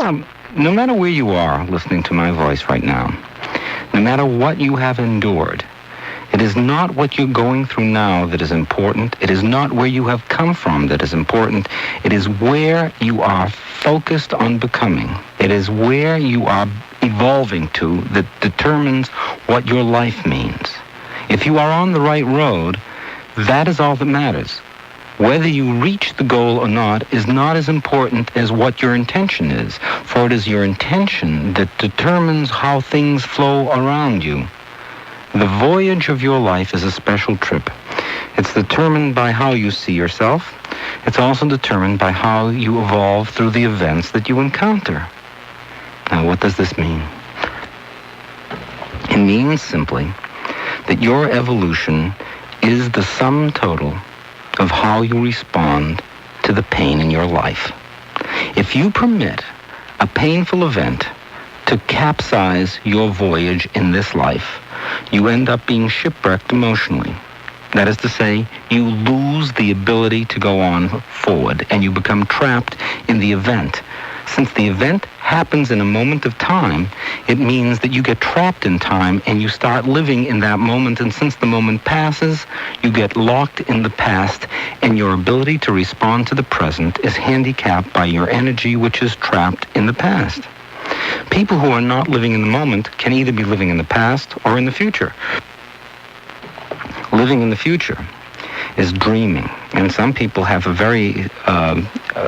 No matter where you are listening to my voice right now, no matter what you have endured, it is not what you're going through now that is important. It is not where you have come from that is important. It is where you are focused on becoming. It is where you are evolving to that determines what your life means. If you are on the right road, that is all that matters. Whether you reach the goal or not is not as important as what your intention is, for it is your intention that determines how things flow around you. The voyage of your life is a special trip. It's determined by how you see yourself. It's also determined by how you evolve through the events that you encounter. Now, what does this mean? It means simply that your evolution is the sum total of how you respond to the pain in your life. If you permit a painful event to capsize your voyage in this life, you end up being shipwrecked emotionally. That is to say, you lose the ability to go on forward, and you become trapped in the event. Since the event happens in a moment of time, it means that you get trapped in time and you start living in that moment. And since the moment passes, you get locked in the past, and your ability to respond to the present is handicapped by your energy, which is trapped in the past. People who are not living in the moment can either be living in the past or in the future. Living in the future is dreaming, and some people have a very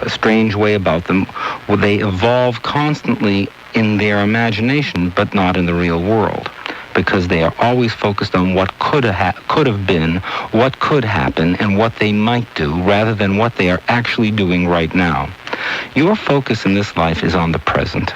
strange way about them where they evolve constantly in their imagination but not in the real world, because they are always focused on what could have been, what could happen, and what they might do, rather than what they are actually doing right now. Your focus in this life is on the present.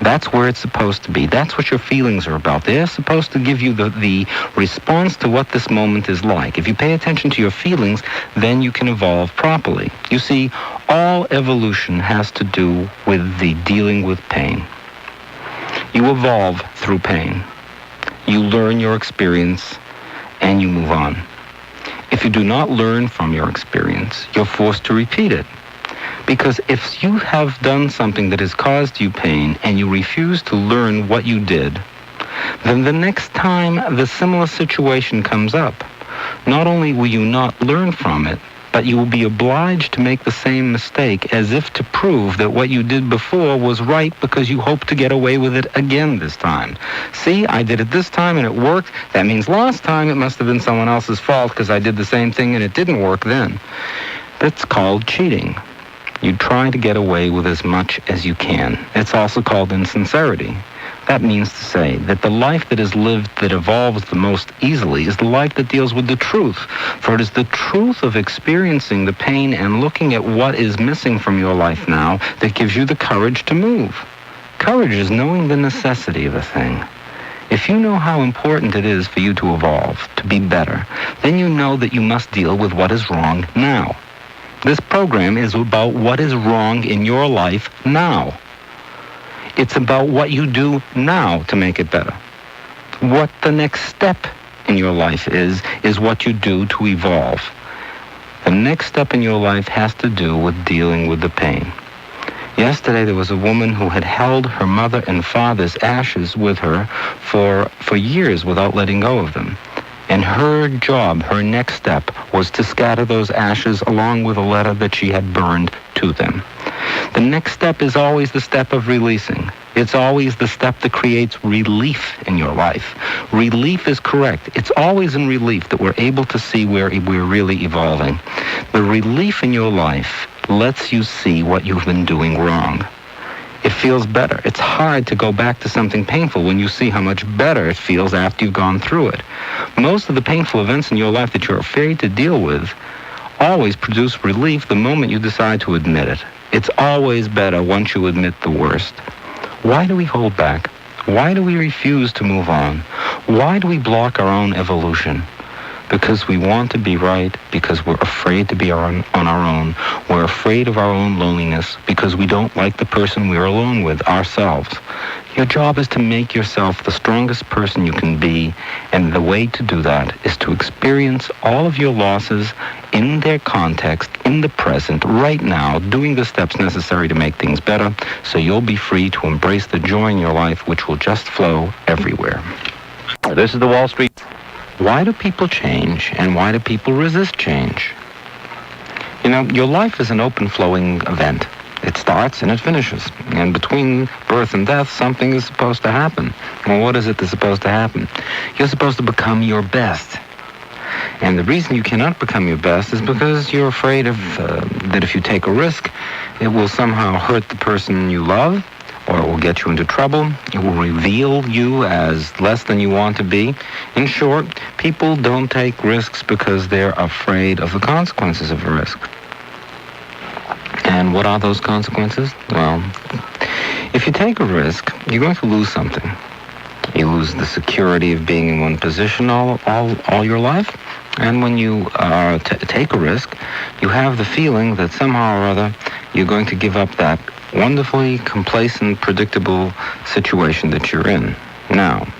That's where it's supposed to be. That's what your feelings are about. They're supposed to give you the response to what this moment is like. If you pay attention to your feelings, then you can evolve properly. You see, all evolution has to do with the dealing with pain. You evolve through pain. You learn your experience, and you move on. If you do not learn from your experience, you're forced to repeat it. Because if you have done something that has caused you pain and you refuse to learn what you did, then the next time the similar situation comes up, not only will you not learn from it, but you will be obliged to make the same mistake as if to prove that what you did before was right because you hope to get away with it again this time. See, I did it this time and it worked. That means last time it must have been someone else's fault because I did the same thing and it didn't work then. That's called cheating. You try to get away with as much as you can. It's also called insincerity. That means to say that the life that is lived that evolves the most easily is the life that deals with the truth. For it is the truth of experiencing the pain and looking at what is missing from your life now that gives you the courage to move. Courage is knowing the necessity of a thing. If you know how important it is for you to evolve, to be better, then you know that you must deal with what is wrong now. This program is about what is wrong in your life now. It's about what you do now to make it better. What the next step in your life is what you do to evolve. The next step in your life has to do with dealing with the pain. Yesterday there was a woman who had held her mother and father's ashes with her for years without letting go of them. And her job, her next step, was to scatter those ashes along with a letter that she had burned to them. The next step is always the step of releasing. It's always the step that creates relief in your life. Relief is correct. It's always in relief that we're able to see where we're really evolving. The relief in your life lets you see what you've been doing wrong. It feels better. It's hard to go back to something painful when you see how much better it feels after you've gone through it. Most of the painful events in your life that you're afraid to deal with always produce relief the moment you decide to admit it. It's always better once you admit the worst. Why do we hold back? Why do we refuse to move on? Why do we block our own evolution? because we want to be right, because we're afraid to be on our own. We're afraid of our own loneliness because we don't like the person we're alone with, ourselves. Your job is to make yourself the strongest person you can be, and the way to do that is to experience all of your losses in their context, in the present, right now, doing the steps necessary to make things better, so you'll be free to embrace the joy in your life, which will just flow everywhere. This is the Wall Street. Why do people change, and why do people resist change? You know, your life is an open-flowing event. It starts and it finishes. And between birth and death, something is supposed to happen. Well, what is it that's supposed to happen? You're supposed to become your best. And the reason you cannot become your best is because you're afraid of that if you take a risk, it will somehow hurt the person you love, or it will get you into trouble. It will reveal you as less than you want to be. In short, people don't take risks because they're afraid of the consequences of a risk. And what are those consequences? Well, if you take a risk, you're going to lose something. You lose the security of being in one position all your life. And when you take a risk, you have the feeling that somehow or other you're going to give up that wonderfully complacent, predictable situation that you're in. Now,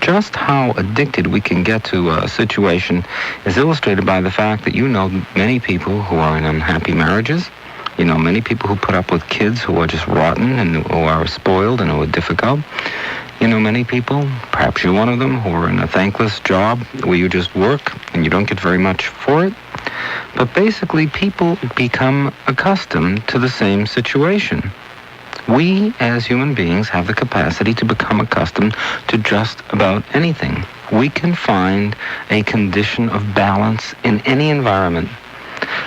just how addicted we can get to a situation is illustrated by the fact that you know many people who are in unhappy marriages. You know many people who put up with kids who are just rotten and who are spoiled and who are difficult. You know many people, perhaps you're one of them, who are in a thankless job where you just work and you don't get very much for it. But basically, people become accustomed to the same situation. We, as human beings, have the capacity to become accustomed to just about anything. We can find a condition of balance in any environment.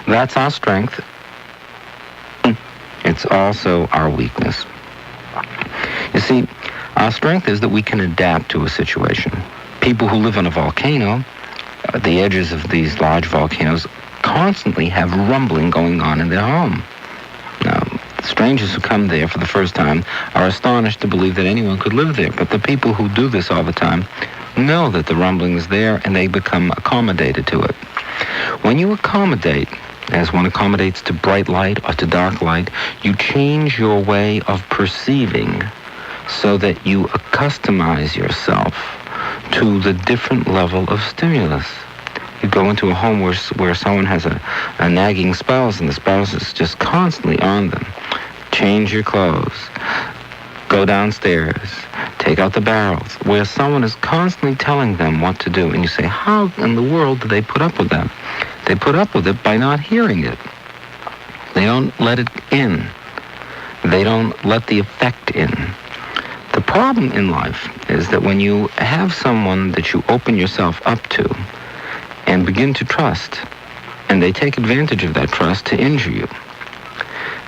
That's our strength. It's also our weakness. You see, our strength is that we can adapt to a situation. People who live on a volcano, at the edges of these large volcanoes, constantly have rumbling going on in their home. Now, strangers who come there for the first time are astonished to believe that anyone could live there, but the people who do this all the time know that the rumbling is there and they become accommodated to it. When you accommodate, as one accommodates to bright light or to dark light, you change your way of perceiving so that you accustomize yourself to the different level of stimulus. You go into a home where someone has a nagging spouse and the spouse is just constantly on them. Change your clothes. Go downstairs. Take out the barrels. Where someone is constantly telling them what to do. And you say, how in the world do they put up with that? They put up with it by not hearing it. They don't let it in. They don't let the effect in. The problem in life is that when you have someone that you open yourself up to and begin to trust, and they take advantage of that trust to injure you,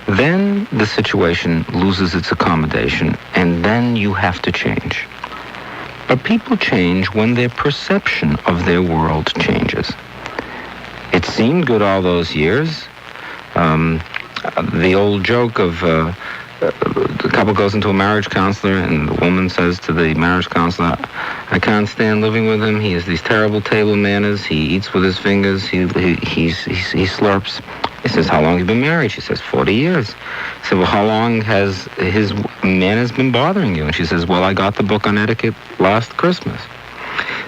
then the situation loses its accommodation, and then you have to change. But people change when their perception of their world changes. It seemed good all those years. The old joke of the couple goes into a marriage counselor, and the woman says to the marriage counselor, I can't stand living with him. He has these terrible table manners. He eats with his fingers. He slurps. He says, how long have you been married? She says, 40 years. He said, well, how long has his manners been bothering you? And she says, well, I got the book on etiquette last Christmas.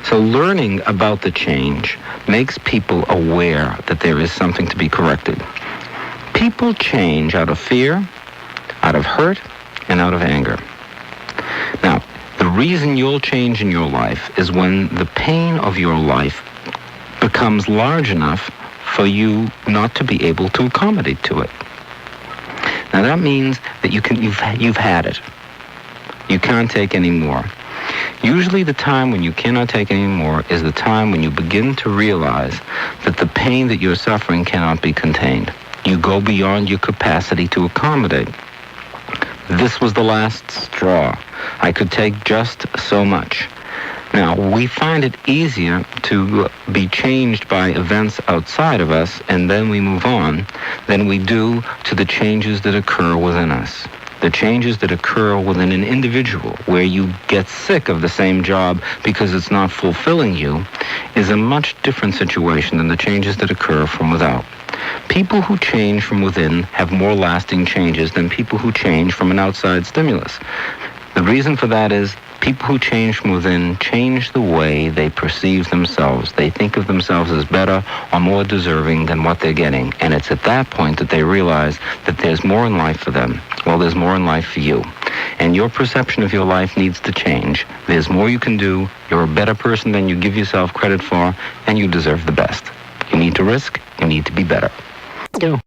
So learning about the change makes people aware that there is something to be corrected. People change out of fear, out of hurt, and out of anger. Now, the reason you'll change in your life is when the pain of your life becomes large enough for you not to be able to accommodate to it. Now that means that you've had it. You can't take any more. Usually the time when you cannot take any more is the time when you begin to realize that the pain that you're suffering cannot be contained. You go beyond your capacity to accommodate. This was the last straw. I could take just so much. Now, we find it easier to be changed by events outside of us, and then we move on, than we do to the changes that occur within us. the changes that occur within an individual, where you get sick of the same job because it's not fulfilling you, is a much different situation than the changes that occur from without. People who change from within have more lasting changes than people who change from an outside stimulus. The reason for that is people who change from within change the way they perceive themselves. They think of themselves as better or more deserving than what they're getting. And it's at that point that they realize that there's more in life for them. Well, there's more in life for you. And your perception of your life needs to change. There's more you can do. You're a better person than you give yourself credit for, and you deserve the best. You need to risk. You need to be better. Yeah.